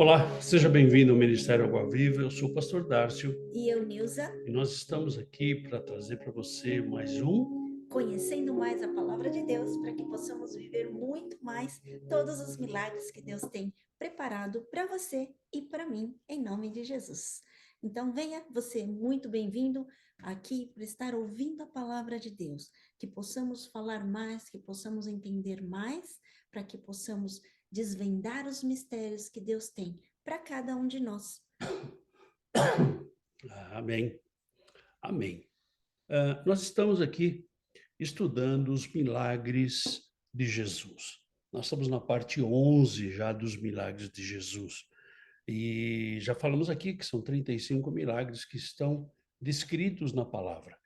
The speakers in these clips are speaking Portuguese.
Olá, seja bem-vindo ao Ministério Água Viva. Eu sou o pastor Dárcio E eu, Nilza, e nós estamos aqui para trazer para você mais um. conhecendo mais a palavra de Deus para que possamos viver muito mais todos os milagres que Deus tem preparado para você e para mim, em nome de Jesus. Então, venha, você é muito bem-vindo aqui para estar ouvindo a palavra de Deus, que possamos falar mais, que possamos entender mais, para que possamos desvendar os mistérios que Deus tem para cada um de nós. Amém. Amém. Nós estamos aqui estudando os milagres de Jesus. Nós estamos na parte 11 já dos milagres de Jesus. E já falamos aqui que são 35 milagres que estão descritos na palavra,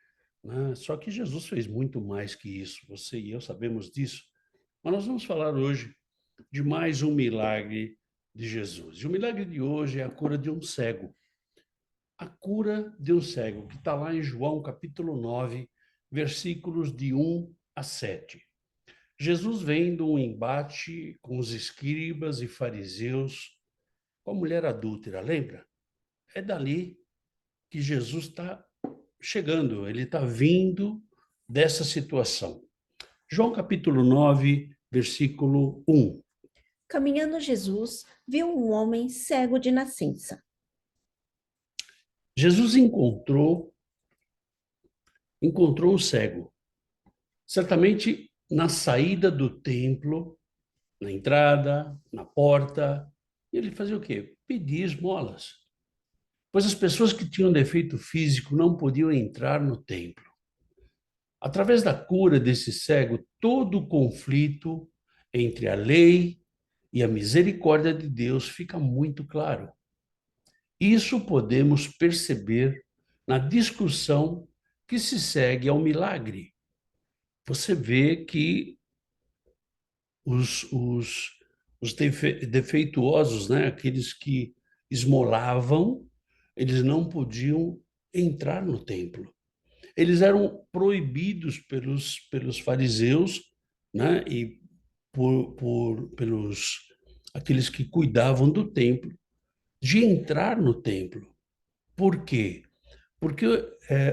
né? Só que Jesus fez muito mais que isso. Você e eu sabemos disso. Mas nós vamos falar hoje de mais um milagre de Jesus. E o milagre de hoje é a cura de um cego. A cura de um cego, que está lá em João capítulo 9, versículos de 1 a 7. Jesus vem de um embate com os escribas e fariseus, com a mulher adúltera, lembra? É dali que Jesus está chegando, ele está vindo dessa situação. João capítulo 9, versículo 1. Caminhando Jesus viu um homem cego de nascença. Jesus encontrou o cego. Certamente na saída do templo, na entrada, na porta, ele fazia o quê? Pedir esmolas. Pois as pessoas que tinham defeito físico não podiam entrar no templo. Através da cura desse cego, todo o conflito entre a lei e a misericórdia de Deus fica muito claro. Isso podemos perceber na discussão que se segue ao milagre. Você vê que os defeituosos, né, aqueles que esmolavam, eles não podiam entrar no templo. Eles eram proibidos pelos fariseus, né, e pelos aqueles que cuidavam do templo, de entrar no templo. Por quê? Porque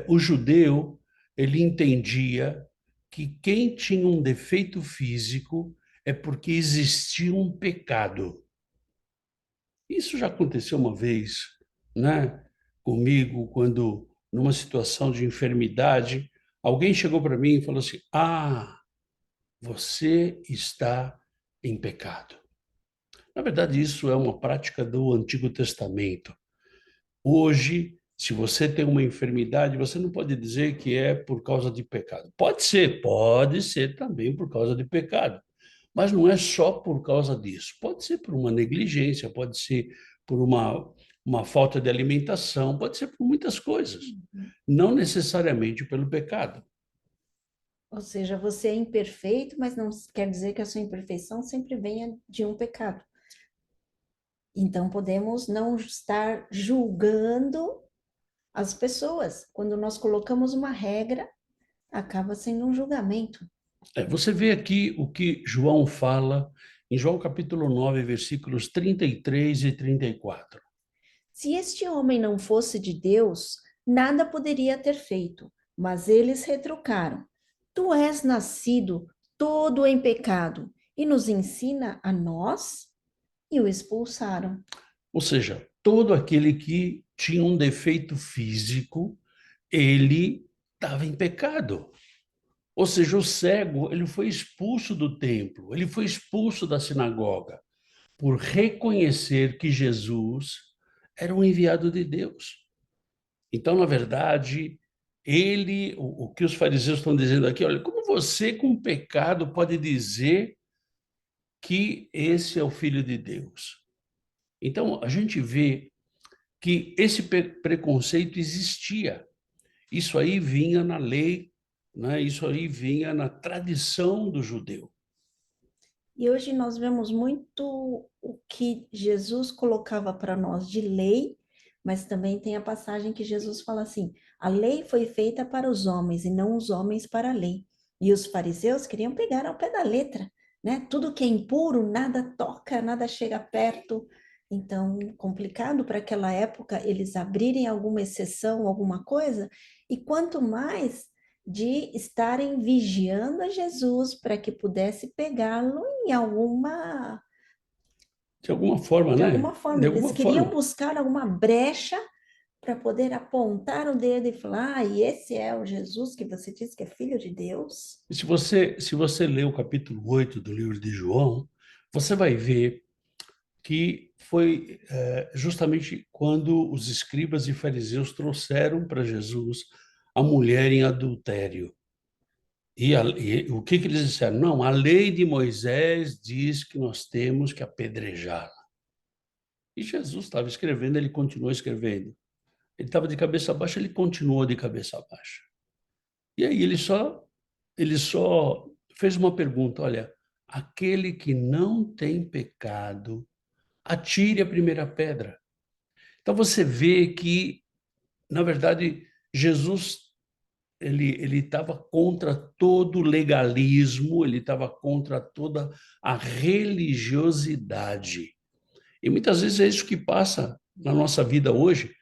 o judeu ele entendia que quem tinha um defeito físico é porque existia um pecado. Isso já aconteceu uma vez, né, comigo, quando numa situação de enfermidade, alguém chegou para mim e falou assim: "Ah, você está em pecado". Na verdade, isso é uma prática do Antigo Testamento. Hoje, se você tem uma enfermidade, você não pode dizer que é por causa de pecado. Pode ser também por causa de pecado, mas não é só por causa disso. Pode ser por uma negligência, pode ser por uma falta de alimentação, pode ser por muitas coisas, não necessariamente pelo pecado. Ou seja, você é imperfeito, mas não quer dizer que a sua imperfeição sempre venha de um pecado. Então, podemos não estar julgando as pessoas. Quando nós colocamos uma regra, acaba sendo um julgamento. Você vê aqui o que João fala em João capítulo 9, versículos 33 e 34. Se este homem não fosse de Deus, nada poderia ter feito. Mas eles retrucaram: Tu és nascido todo em pecado e nos ensina a nós? E o expulsaram. Ou seja, todo aquele que tinha um defeito físico, ele estava em pecado. Ou seja, o cego, ele foi expulso do templo, ele foi expulso da sinagoga por reconhecer que Jesus era o enviado de Deus. Então, na verdade, o que os fariseus estão dizendo aqui, olha, como você com pecado pode dizer que esse é o filho de Deus? Então, a gente vê que esse preconceito existia. Isso aí vinha na lei, né? Isso aí vinha na tradição do judeu. E hoje nós vemos muito o que Jesus colocava para nós de lei, mas também tem a passagem que Jesus fala assim: a lei foi feita para os homens e não os homens para a lei. E os fariseus queriam pegar ao pé da letra, né? Tudo que é impuro, nada toca, nada chega perto. Então, complicado para aquela época eles abrirem alguma exceção, alguma coisa, e quanto mais de estarem vigiando a Jesus para que pudesse pegá-lo em alguma, De alguma forma, de né? alguma forma. De Eles alguma queriam forma. buscar alguma brecha para poder apontar o dedo e falar: ah, e esse é o Jesus que você diz que é filho de Deus? E se você ler o capítulo 8 do livro de João, você vai ver que foi justamente quando os escribas e fariseus trouxeram para Jesus a mulher em adultério. E o que eles disseram? Não, a lei de Moisés diz que nós temos que apedrejá-la. E Jesus estava escrevendo, ele continuou escrevendo. Ele estava de cabeça baixa, ele continuou de cabeça baixa. E aí ele só fez uma pergunta, olha, aquele que não tem pecado, atire a primeira pedra. Então você vê que, na verdade, Jesus ele estava contra todo o legalismo, ele estava contra toda a religiosidade. E muitas vezes é isso que passa na nossa vida hoje.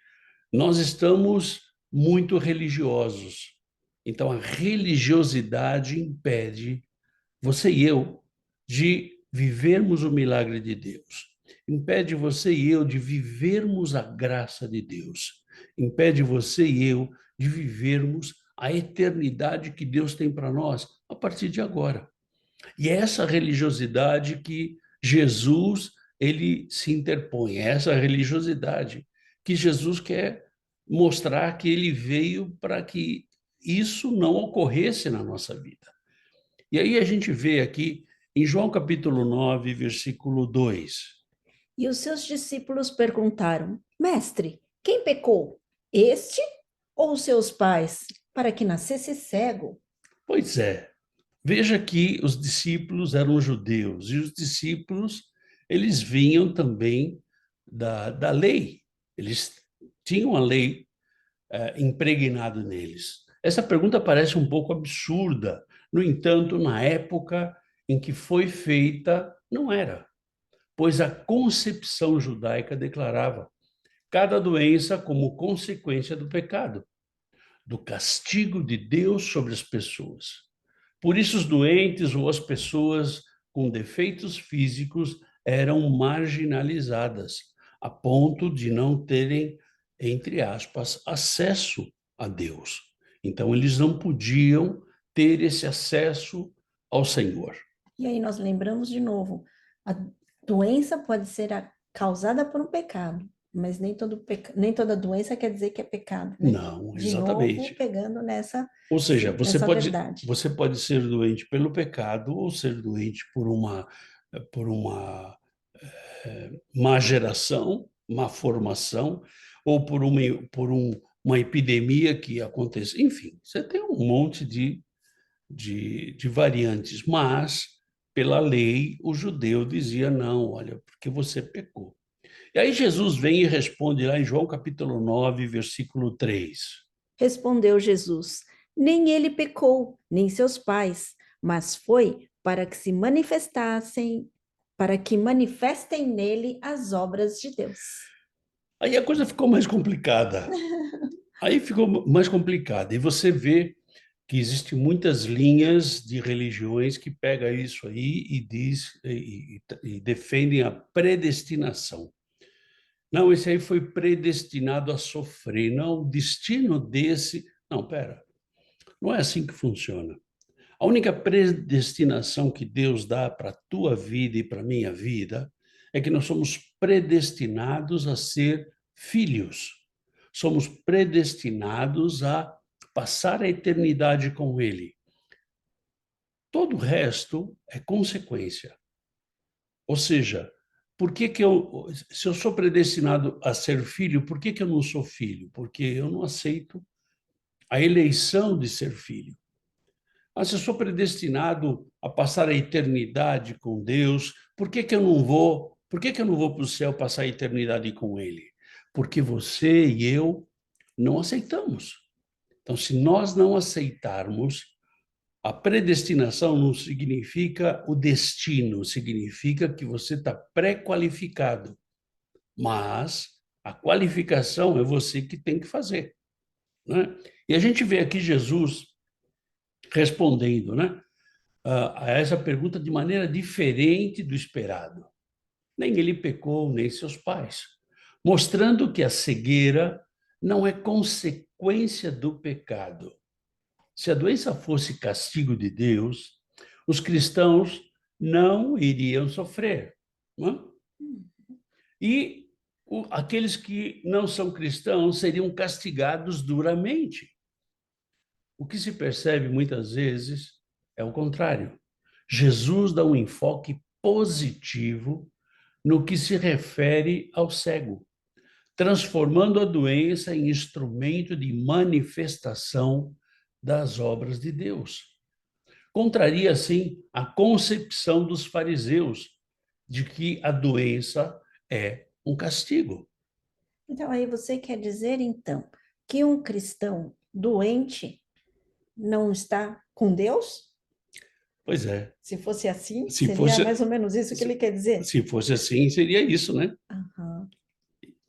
Nós estamos muito religiosos. Então a religiosidade impede você e eu de vivermos o milagre de Deus. Impede você e eu de vivermos a graça de Deus. Impede você e eu de vivermos a eternidade que Deus tem para nós a partir de agora. E é essa religiosidade que Jesus ele se interpõe, é essa religiosidade que Jesus quer mostrar que ele veio para que isso não ocorresse na nossa vida. E aí a gente vê aqui em João capítulo 9 versículo 2. E os seus discípulos perguntaram: Mestre, quem pecou? Este ou os seus pais, para que nascesse cego? Pois é, veja que os discípulos eram judeus e os discípulos, eles vinham também da lei. Eles tinham a lei impregnado neles. Essa pergunta parece um pouco absurda. No entanto, na época em que foi feita, não era, pois a concepção judaica declarava cada doença como consequência do pecado, do castigo de Deus sobre as pessoas. Por isso, os doentes ou as pessoas com defeitos físicos eram marginalizadas, a ponto de não terem, entre aspas, acesso a Deus. Então, eles não podiam ter esse acesso ao Senhor. E aí nós lembramos de novo: a doença pode ser causada por um pecado, mas nem toda doença quer dizer que é pecado, né? Não, De novo, exatamente. pegando Ou seja, você nessa pode, verdade. você pode ser doente pelo pecado ou ser doente por uma má geração, má formação, ou por uma epidemia que acontece. Enfim, você tem um monte de variantes, mas, pela lei, o judeu dizia: não, olha, porque você pecou. E aí Jesus vem e responde lá em João capítulo 9 versículo 3. Respondeu Jesus: Nem ele pecou, nem seus pais, mas foi para que manifestem nele as obras de Deus. Aí a coisa ficou mais complicada. Aí ficou mais complicado. E você vê que existem muitas linhas de religiões que pegam isso aí e e defendem a predestinação. Não, esse aí foi predestinado a sofrer. Não, o destino desse. Não, pera. Não é assim que funciona. A única predestinação que Deus dá para a tua vida e para a minha vida é que nós somos predestinados a ser filhos. Somos predestinados a passar a eternidade com Ele. Todo o resto é consequência. Ou seja, se eu sou predestinado a ser filho, por que eu não sou filho? Porque eu não aceito a eleição de ser filho. Ah, se eu sou predestinado a passar a eternidade com Deus, por que que eu não vou? Por que que eu não vou para o céu passar a eternidade com Ele? Porque você e eu não aceitamos. Então, se nós não aceitarmos, a predestinação não significa o destino, significa que você está pré-qualificado. mas a qualificação é você que tem que fazer, né? E a gente vê aqui Jesus respondendo, né, a essa pergunta de maneira diferente do esperado. Nem ele pecou, nem seus pais, mostrando que a cegueira não é consequência do pecado. Se a doença fosse castigo de Deus, os cristãos não iriam sofrer, né? E aqueles que não são cristãos seriam castigados duramente. O que se percebe muitas vezes é o contrário. Jesus dá um enfoque positivo no que se refere ao cego, transformando a doença em instrumento de manifestação das obras de Deus. Contraria, assim, a concepção dos fariseus de que a doença é um castigo. Então, aí você quer dizer, então, que um cristão doente não está com Deus? Pois é, Se fosse assim, se seria fosse, mais ou menos isso que ele quer dizer? se fosse assim, seria isso, né? Aham.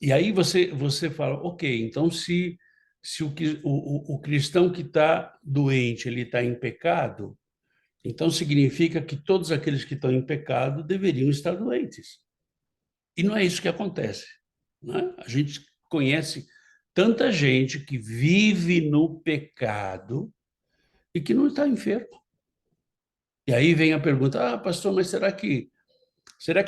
E aí você fala, ok, então se o cristão que está doente, ele está em pecado, então significa que todos aqueles que estão em pecado deveriam estar doentes. E não é isso que acontece, né? A gente conhece tanta gente que vive no pecado e que não está enfermo. E aí vem a pergunta: pastor, mas será que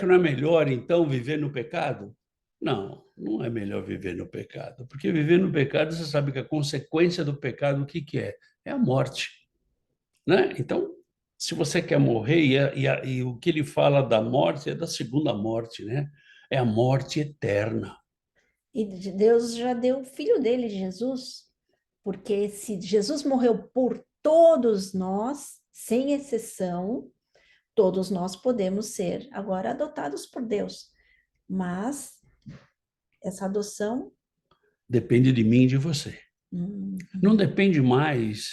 não é melhor então viver no pecado? Não, não é melhor viver no pecado, porque viver no pecado, você sabe que a consequência do pecado, o que que é? É a morte, né? Então, se você quer morrer, e o que ele fala da morte é da segunda morte, né? É a morte eterna. E Deus já deu o filho dele, Jesus, porque se Jesus morreu por todos nós, sem exceção, todos nós podemos ser agora adotados por Deus. Mas essa adoção, Depende de mim e de você. hum, Não depende mais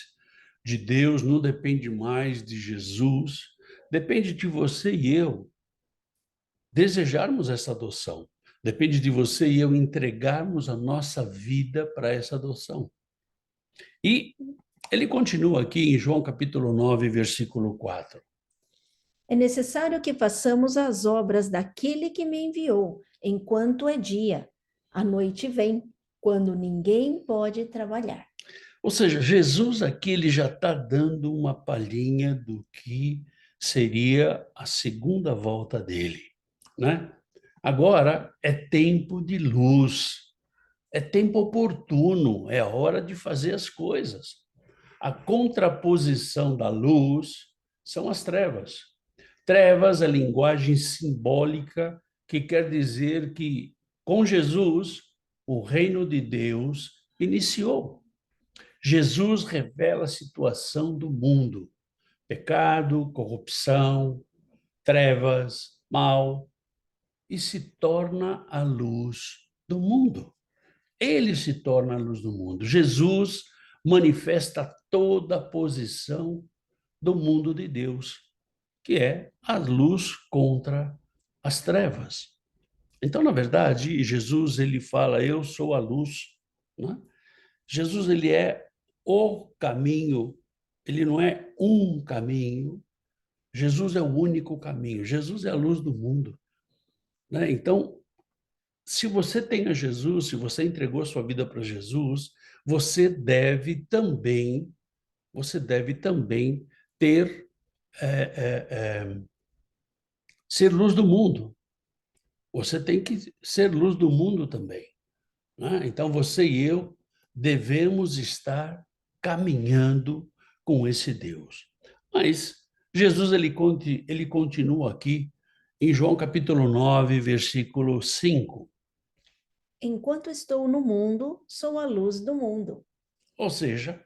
de Deus, não depende mais de Jesus, depende de você e eu desejarmos essa adoção. Depende de você e eu entregarmos a nossa vida para essa adoção. E ele continua aqui em João capítulo 9, versículo 4. é necessário que façamos as obras daquele que me enviou, enquanto é dia. A noite vem, quando ninguém pode trabalhar. Ou seja, Jesus aqui ele já está dando uma palhinha do que seria a segunda volta dele, né? Agora é tempo de luz, é tempo oportuno, é hora de fazer as coisas. A contraposição da luz são as trevas. Trevas é linguagem simbólica que quer dizer que com Jesus o reino de Deus iniciou. Jesus revela a situação do mundo: pecado, corrupção, trevas, mal, e se torna a luz do mundo. Ele se torna a luz do mundo. Jesus manifesta toda a posição do mundo de Deus, que é a luz contra as trevas. Então, na verdade, Jesus ele fala: "Eu sou a luz", né? Jesus ele é o caminho, ele não é um caminho. Jesus é o único caminho. Jesus é a luz do mundo, né? Então, se você tem a Jesus, se você entregou sua vida para Jesus, você deve também, você deve também ter é, ser luz do mundo. Você tem que ser luz do mundo também, né? Então você e eu devemos estar caminhando com esse Deus. Mas Jesus ele continua aqui em João capítulo 9, versículo 5. Enquanto estou no mundo, sou a luz do mundo. Ou seja,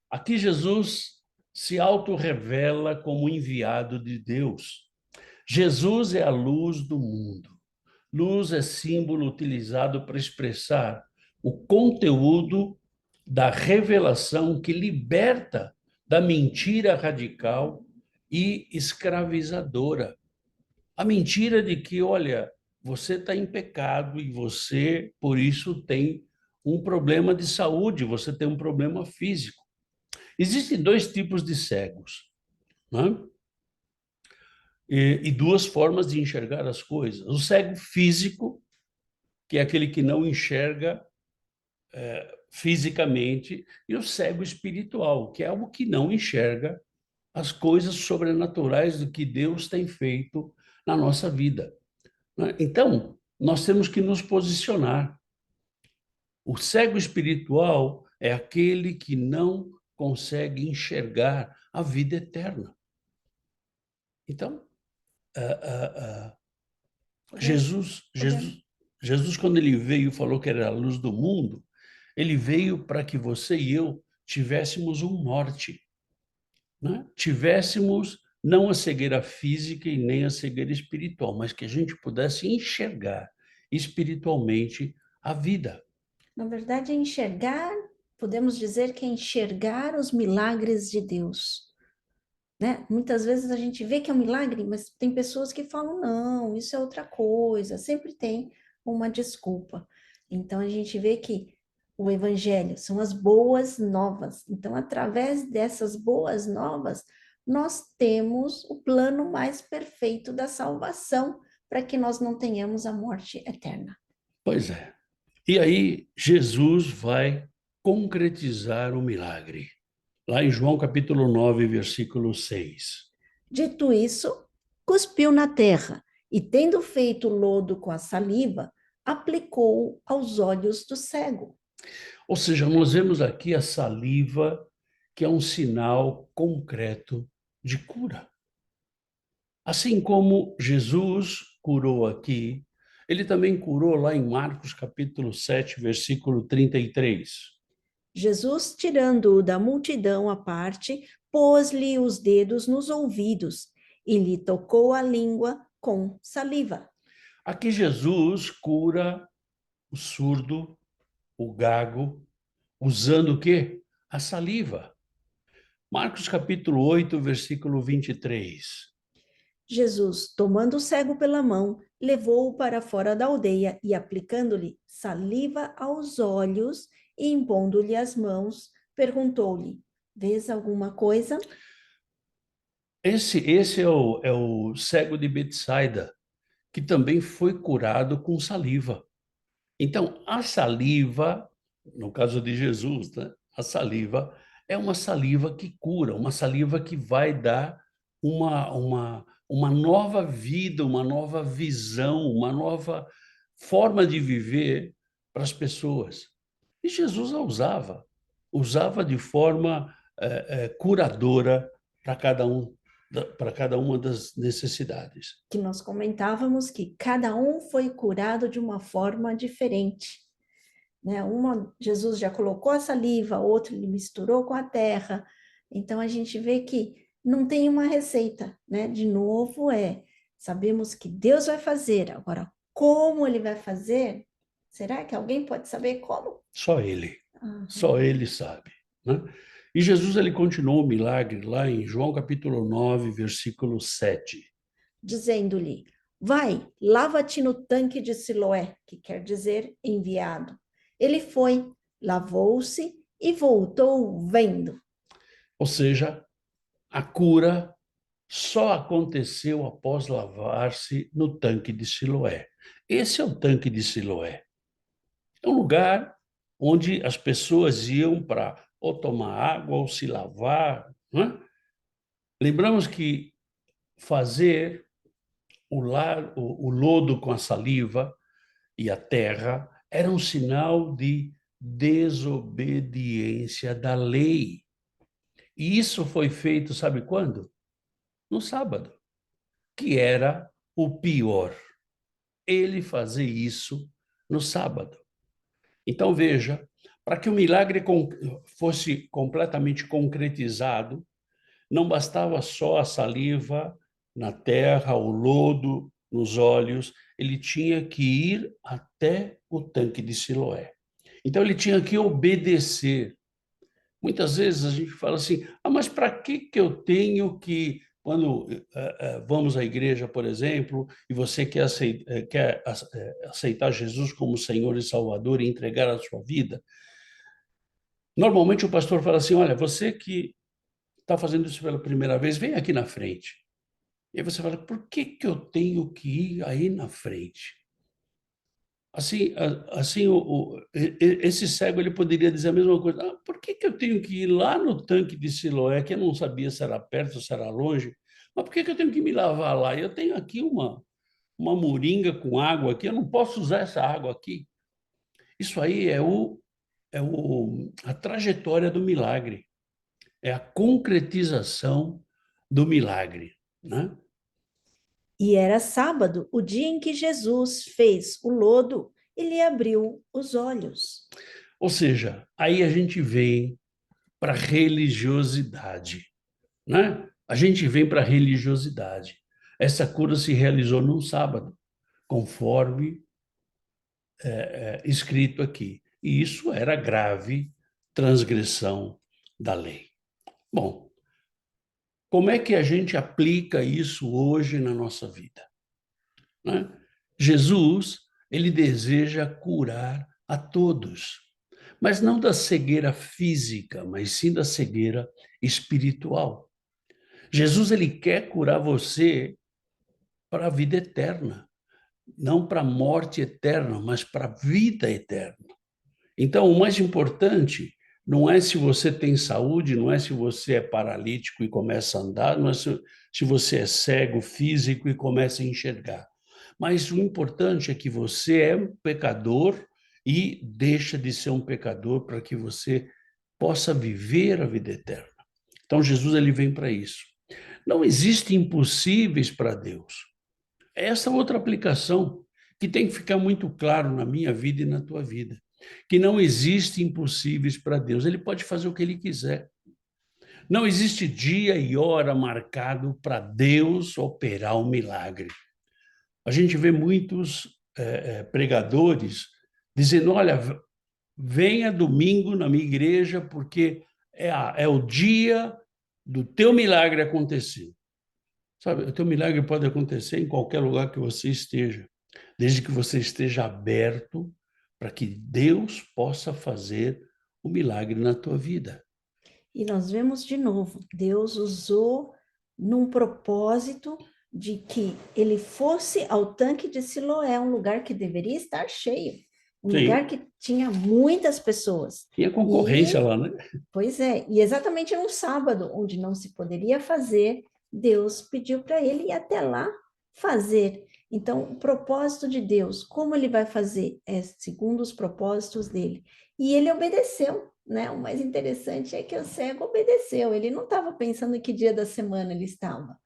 aqui Jesus se auto-revela como enviado de Deus. Jesus é a luz do mundo. Luz é símbolo utilizado para expressar o conteúdo da revelação que liberta da mentira radical e escravizadora. A mentira de que, olha, você está em pecado e você, por isso, tem um problema de saúde, você tem um problema físico. Existem dois tipos de cegos, né? E duas formas de enxergar as coisas. O cego físico, que é aquele que não enxerga fisicamente, e o cego espiritual, que é o que não enxerga as coisas sobrenaturais do que Deus tem feito na nossa vida, né? Então, nós temos que nos posicionar. O cego espiritual é aquele que não consegue enxergar a vida eterna. Então, Podemos, Jesus, podemos. Jesus, Jesus, quando ele veio e falou que era a luz do mundo, ele veio para que você e eu tivéssemos um norte, né? Tivéssemos não a cegueira física e nem a cegueira espiritual, mas que a gente pudesse enxergar espiritualmente a vida. Na verdade, é enxergar, podemos dizer que é enxergar os milagres de Deus, né? Muitas vezes a gente vê que é um milagre, mas tem pessoas que falam, não, isso é outra coisa, sempre tem uma desculpa. Então a gente vê que o evangelho são as boas novas. Então, através dessas boas novas, nós temos o plano mais perfeito da salvação para que nós não tenhamos a morte eterna. Pois é. E aí Jesus vai concretizar o milagre. Lá em João capítulo 9, versículo 6. Dito isso, cuspiu na terra e, tendo feito lodo com a saliva, aplicou aos olhos do cego. Ou seja, nós vemos aqui a saliva, que é um sinal concreto de cura. Assim como Jesus curou aqui, ele também curou lá em Marcos capítulo 7, versículo 33. Jesus, tirando-o da multidão à parte, pôs-lhe os dedos nos ouvidos e lhe tocou a língua com saliva. Aqui Jesus cura o surdo, o gago, usando o quê? A saliva. Marcos capítulo 8, versículo 23. Jesus, tomando o cego pela mão, levou-o para fora da aldeia e, aplicando-lhe saliva aos olhos e impondo-lhe as mãos, perguntou-lhe: Vês alguma coisa? Esse é o cego de Betsaida, que também foi curado com saliva. Então, a saliva, no caso de Jesus, né? A saliva é uma saliva que cura, uma saliva que vai dar uma nova vida, uma nova visão, uma nova forma de viver para as pessoas. E Jesus a usava de forma curadora para para cada uma das necessidades. Que nós comentávamos que cada um foi curado de uma forma diferente, né? Uma, Jesus já colocou a saliva, outro ele misturou com a terra. Então a gente vê que não tem uma receita, né? De novo, sabemos que Deus vai fazer. Agora, como ele vai fazer? Será que alguém pode saber como? Só ele. Só Aham. ele sabe, né? E Jesus ele continuou o milagre lá em João capítulo 9, versículo 7. Dizendo-lhe: Vai, lava-te no tanque de Siloé, que quer dizer enviado. Ele foi, lavou-se e voltou vendo. Ou seja, a cura só aconteceu após lavar-se no tanque de Siloé. Esse é o tanque de Siloé. É um lugar onde as pessoas iam para ou tomar água ou se lavar, né? Lembramos que fazer o lodo com a saliva e a terra era um sinal de desobediência da lei. E isso foi feito, sabe quando? No sábado, que era o pior. Ele fazer isso no sábado. Então, veja, para que o milagre fosse completamente concretizado, não bastava só a saliva na terra, o lodo nos olhos, ele tinha que ir até o tanque de Siloé. Então, ele tinha que obedecer. Muitas vezes a gente fala assim: ah, mas para que eu tenho que quando vamos à igreja, por exemplo, e você quer aceitar Jesus como Senhor e Salvador e entregar a sua vida, normalmente o pastor fala assim: olha, você que está fazendo isso pela primeira vez, vem aqui na frente. E aí você fala: por que que eu tenho que ir aí na frente? Assim, assim esse cego ele poderia dizer a mesma coisa. Ah, por que que eu tenho que ir lá no tanque de Siloé, que eu não sabia se era perto ou se era longe? Mas por que que eu tenho que me lavar lá? Eu tenho aqui uma moringa com água aqui, eu não posso usar essa água aqui. Isso aí a trajetória do milagre, é a concretização do milagre, né? E era sábado, o dia em que Jesus fez o lodo e lhe abriu os olhos. Ou seja, aí a gente vem para a religiosidade, né? A gente vem para a religiosidade. Essa cura se realizou num sábado, conforme escrito aqui. E isso era grave transgressão da lei. Bom, como é que a gente aplica isso hoje na nossa vida, né? Jesus, ele deseja curar a todos, mas não da cegueira física, mas sim da cegueira espiritual. Jesus, ele quer curar você para a vida eterna, não para a morte eterna, mas para a vida eterna. Então, o mais importante não é se você tem saúde, não é se você é paralítico e começa a andar, não é se você é cego físico e começa a enxergar. Mas o importante é que você é um pecador e deixa de ser um pecador para que você possa viver a vida eterna. Então, Jesus ele vem para isso. Não existem impossíveis para Deus. Essa outra aplicação que tem que ficar muito claro na minha vida e na tua vida, que não existe impossíveis para Deus. Ele pode fazer o que ele quiser. Não existe dia e hora marcado para Deus operar um milagre. A gente vê muitos pregadores dizendo: olha, venha domingo na minha igreja porque é o dia do teu milagre acontecer. Sabe, o teu milagre pode acontecer em qualquer lugar que você esteja, desde que você esteja aberto para que Deus possa fazer o milagre na tua vida. E nós vemos de novo, Deus usou num propósito de que ele fosse ao tanque de Siloé, um lugar que deveria estar cheio, um lugar Sim, que tinha muitas pessoas. tinha concorrência E, lá, né? pois é, e exatamente num sábado, onde não se poderia fazer, Deus pediu para ele ir até lá fazer. Então, o propósito de Deus, como ele vai fazer, é segundo os propósitos dele. E ele obedeceu, né? O mais interessante é que o cego obedeceu. Ele não estava pensando em que dia da semana ele estava,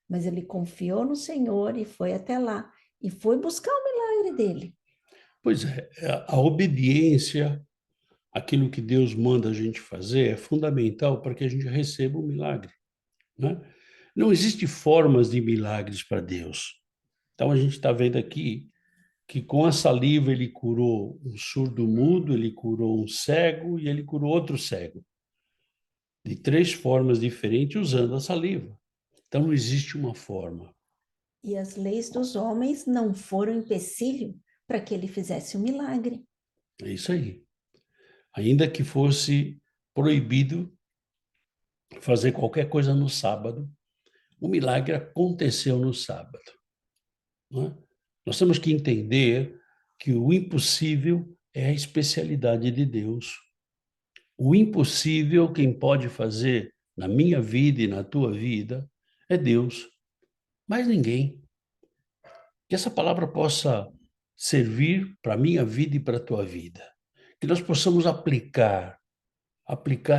mas ele confiou no Senhor e foi até lá e foi buscar o milagre dele. Pois é, a obediência, aquilo que Deus manda a gente fazer, é fundamental para que a gente receba o milagre, né? Não existe formas de milagres para Deus. Então a gente está vendo aqui que com a saliva ele curou um surdo-mudo, ele curou um cego e ele curou outro cego, de três formas diferentes usando a saliva. Então não existe uma forma. E as leis dos homens não foram empecilho para que ele fizesse o milagre. É isso aí. Ainda que fosse proibido fazer qualquer coisa no sábado, o milagre aconteceu no sábado, não é? Nós temos que entender que o impossível é a especialidade de Deus. O impossível, quem pode fazer na minha vida e na tua vida, é Deus, mais ninguém. Que essa palavra possa servir para a minha vida e para a tua vida. Que nós possamos aplicar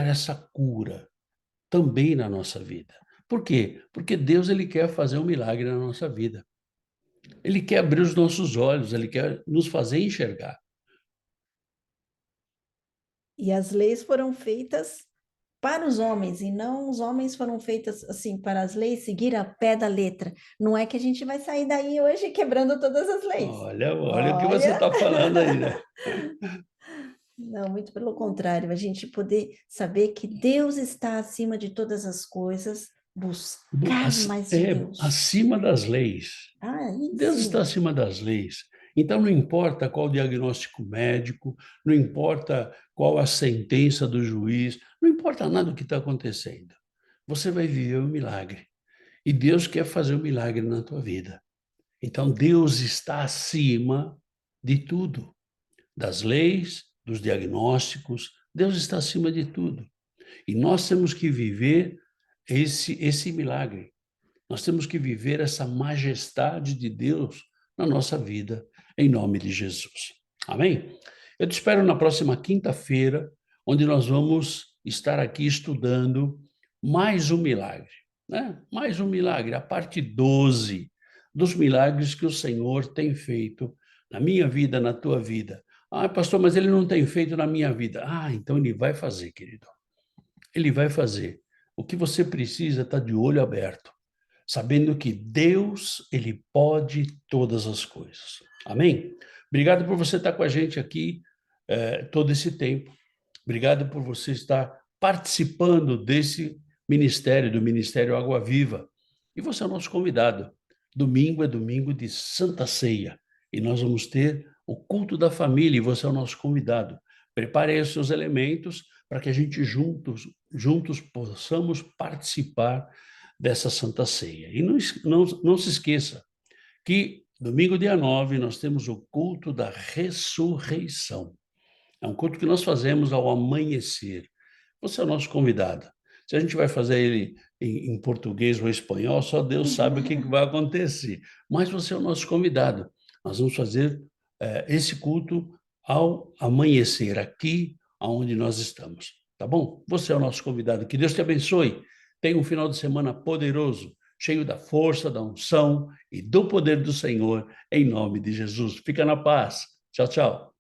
essa cura também na nossa vida. Por quê? Porque Deus ele quer fazer um milagre na nossa vida. Ele quer abrir os nossos olhos, ele quer nos fazer enxergar. E as leis foram feitas para os homens, e não os homens foram feitas assim, para as leis seguir a pé da letra. Não é que a gente vai sair daí hoje quebrando todas as leis. Olha o que você Olha, está falando aí, né? não, muito pelo contrário, a gente poder saber que Deus está acima de todas as coisas, buscar mais de Deus. Acima das leis. Deus está Sim. acima das leis. Então, não importa qual o diagnóstico médico, não importa qual a sentença do juiz, não importa nada do que está acontecendo. Você vai viver um milagre. E Deus quer fazer um milagre na tua vida. Então, Deus está acima de tudo, das leis, dos diagnósticos. Deus está acima de tudo. E nós temos que viver esse milagre. Nós temos que viver essa majestade de Deus na nossa vida, em nome de Jesus. Amém? Eu te espero na próxima quinta-feira, onde nós vamos estar aqui estudando mais um milagre, né? Mais um milagre, a parte 12 dos milagres que o Senhor tem feito na minha vida, na tua vida. Ah, pastor, mas ele não tem feito na minha vida. Ah, então ele vai fazer, querido. Ele vai fazer. O que você precisa é estar de olho aberto, sabendo que Deus, ele pode todas as coisas. Amém? Obrigado por você estar com a gente aqui todo esse tempo. Obrigado por você estar participando desse ministério, do Ministério Água Viva. E você é o nosso convidado. Domingo é domingo de Santa Ceia. E nós vamos ter o culto da família e você é o nosso convidado. Prepare aí os seus elementos para que a gente juntos possamos participar dessa Santa Ceia. E não se esqueça que domingo, dia 9, nós temos o culto da ressurreição. É um culto que nós fazemos ao amanhecer. Você é o nosso convidado. Se a gente vai fazer ele em português ou espanhol, só Deus sabe o que vai acontecer. Mas você é o nosso convidado. Nós vamos fazer esse culto ao amanhecer, aqui onde nós estamos. Tá bom? Você é o nosso convidado. Que Deus te abençoe. Tenha um final de semana poderoso, cheio da força, da unção e do poder do Senhor, em nome de Jesus. Fica na paz. Tchau, tchau.